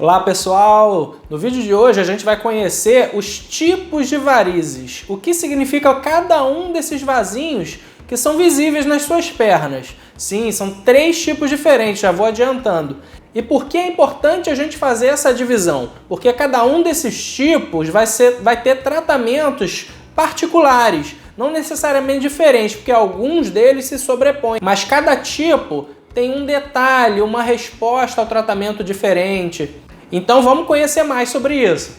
Olá pessoal! No vídeo de hoje a gente vai conhecer os tipos de varizes, o que significa cada um desses vasinhos que são visíveis nas suas pernas. Sim, são 3 tipos diferentes, já vou adiantando. E por que é importante a gente fazer essa divisão? Porque cada um desses tipos vai ter tratamentos particulares, não necessariamente diferentes, porque alguns deles se sobrepõem, mas cada tipo tem um detalhe, uma resposta ao tratamento diferente. Então vamos conhecer mais sobre isso.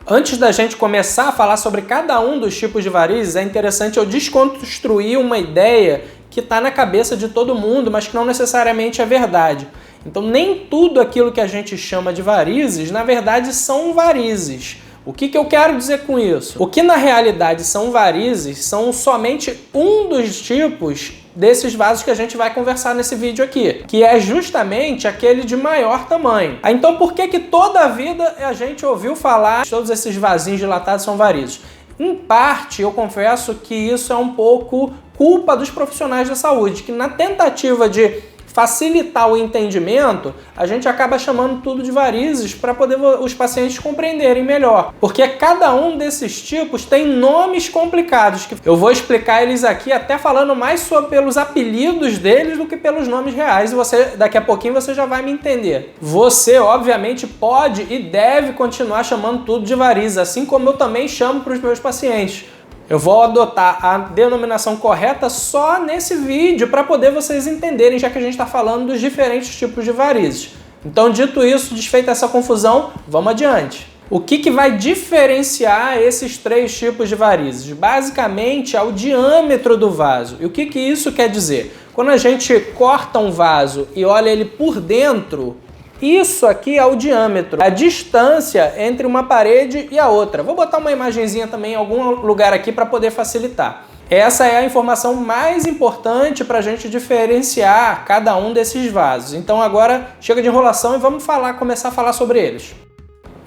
Antes da gente começar a falar sobre cada um dos tipos de varizes, é interessante eu desconstruir uma ideia que está na cabeça de todo mundo, mas que não necessariamente é verdade. Então nem tudo aquilo que a gente chama de varizes, na verdade são varizes. O que eu quero dizer com isso? O que na realidade são varizes são somente um dos tipos desses vasos que a gente vai conversar nesse vídeo aqui, que é justamente aquele de maior tamanho. Então por que toda a vida a gente ouviu falar que todos esses vasinhos dilatados são varizes? Em parte, eu confesso que isso é um pouco culpa dos profissionais da saúde, que na tentativa de facilitar o entendimento, a gente acaba chamando tudo de varizes para poder os pacientes compreenderem melhor. Porque cada um desses tipos tem nomes complicados, que eu vou explicar eles aqui até falando mais pelos apelidos deles do que pelos nomes reais, e daqui a pouquinho você já vai me entender. Você, obviamente, pode e deve continuar chamando tudo de varizes, assim como eu também chamo para os meus pacientes. Eu vou adotar a denominação correta só nesse vídeo para poder vocês entenderem, já que a gente está falando dos diferentes tipos de varizes. Então, dito isso, desfeita essa confusão, vamos adiante. O que vai diferenciar esses 3 tipos de varizes? Basicamente, é o diâmetro do vaso. E o que isso quer dizer? Quando a gente corta um vaso e olha ele por dentro, isso aqui é o diâmetro, a distância entre uma parede e a outra. Vou botar uma imagenzinha também em algum lugar aqui para poder facilitar. Essa é a informação mais importante para a gente diferenciar cada um desses vasos. Então agora chega de enrolação e vamos começar a falar sobre eles.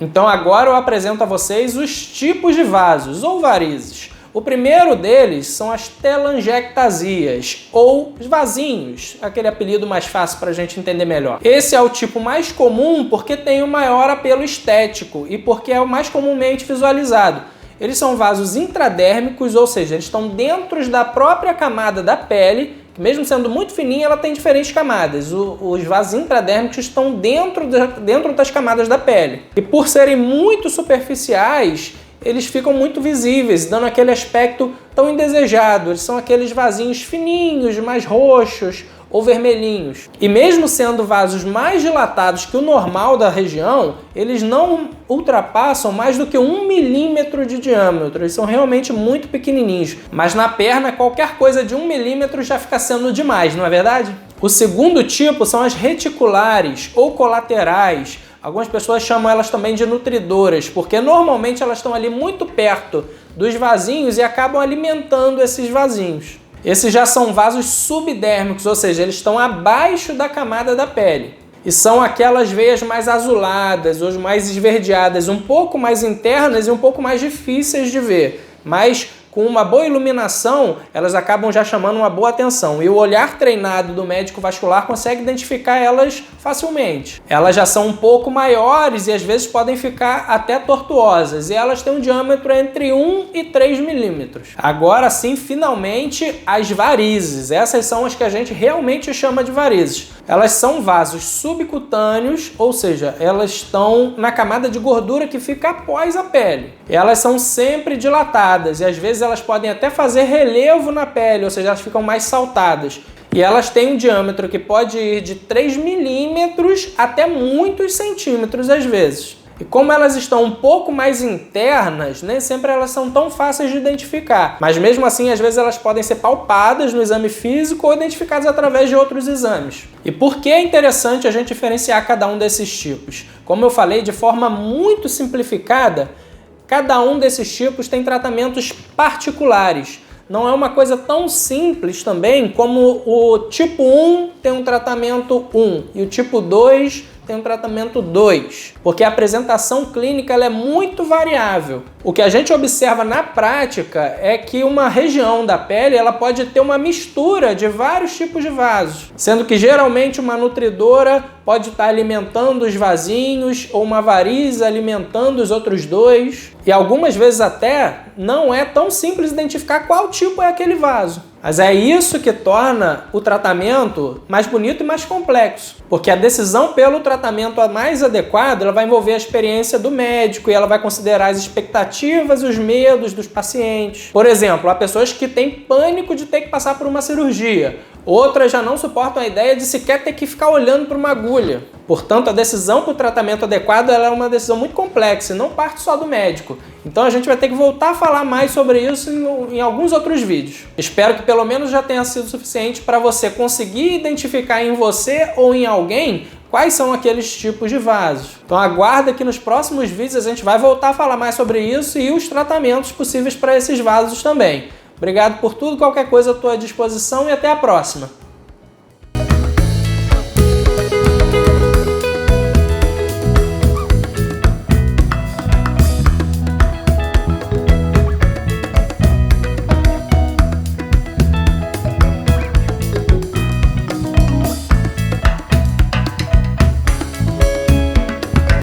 Então agora eu apresento a vocês os tipos de vasos ou varizes. O primeiro deles são as telangiectasias, ou vasinhos, aquele apelido mais fácil para a gente entender melhor. Esse é o tipo mais comum porque tem o maior apelo estético e porque é o mais comumente visualizado. Eles são vasos intradérmicos, ou seja, eles estão dentro da própria camada da pele, que mesmo sendo muito fininha, ela tem diferentes camadas. Os vasos intradérmicos estão dentro das camadas da pele. E por serem muito superficiais, eles ficam muito visíveis, dando aquele aspecto tão indesejado. Eles são aqueles vasinhos fininhos, mais roxos ou vermelhinhos. E mesmo sendo vasos mais dilatados que o normal da região, eles não ultrapassam mais do que 1 milímetro de diâmetro. Eles são realmente muito pequenininhos. Mas na perna, qualquer coisa de 1 milímetro já fica sendo demais, não é verdade? O segundo tipo são as reticulares ou colaterais. Algumas pessoas chamam elas também de nutridoras, porque normalmente elas estão ali muito perto dos vasinhos e acabam alimentando esses vasinhos. Esses já são vasos subdérmicos, ou seja, eles estão abaixo da camada da pele. E são aquelas veias mais azuladas ou mais esverdeadas, um pouco mais internas e um pouco mais difíceis de ver. Mas com uma boa iluminação, elas acabam já chamando uma boa atenção. E o olhar treinado do médico vascular consegue identificar elas facilmente. Elas já são um pouco maiores e às vezes podem ficar até tortuosas. E elas têm um diâmetro entre 1 e 3 milímetros. Agora sim, finalmente, as varizes. Essas são as que a gente realmente chama de varizes. Elas são vasos subcutâneos, ou seja, elas estão na camada de gordura que fica após a pele. Elas são sempre dilatadas e às vezes elas podem até fazer relevo na pele, ou seja, elas ficam mais saltadas. E elas têm um diâmetro que pode ir de 3 milímetros até muitos centímetros às vezes. E como elas estão um pouco mais internas, nem sempre elas são tão fáceis de identificar. Mas mesmo assim, às vezes elas podem ser palpadas no exame físico ou identificadas através de outros exames. E por que é interessante a gente diferenciar cada um desses tipos? Como eu falei, de forma muito simplificada, cada um desses tipos tem tratamentos particulares. Não é uma coisa tão simples também como o tipo 1 tem um tratamento 1 e o tipo 2 tem um tratamento 2, porque a apresentação clínica ela é muito variável. O que a gente observa na prática é que uma região da pele ela pode ter uma mistura de vários tipos de vasos, sendo que geralmente uma nutridora pode estar alimentando os vasinhos ou uma variz alimentando os outros dois. E algumas vezes até não é tão simples identificar qual tipo é aquele vaso. Mas é isso que torna o tratamento mais bonito e mais complexo. Porque a decisão pelo tratamento mais adequado ela vai envolver a experiência do médico e ela vai considerar as expectativas e os medos dos pacientes. Por exemplo, há pessoas que têm pânico de ter que passar por uma cirurgia. Outras já não suportam a ideia de sequer ter que ficar olhando para uma agulha. Portanto, a decisão para o tratamento adequado ela é uma decisão muito complexa e não parte só do médico. Então a gente vai ter que voltar a falar mais sobre isso em alguns outros vídeos. Espero que pelo menos já tenha sido suficiente para você conseguir identificar em você ou em alguém quais são aqueles tipos de vasos. Então aguarda que nos próximos vídeos a gente vai voltar a falar mais sobre isso e os tratamentos possíveis para esses vasos também. Obrigado por tudo, qualquer coisa à tua disposição e até a próxima.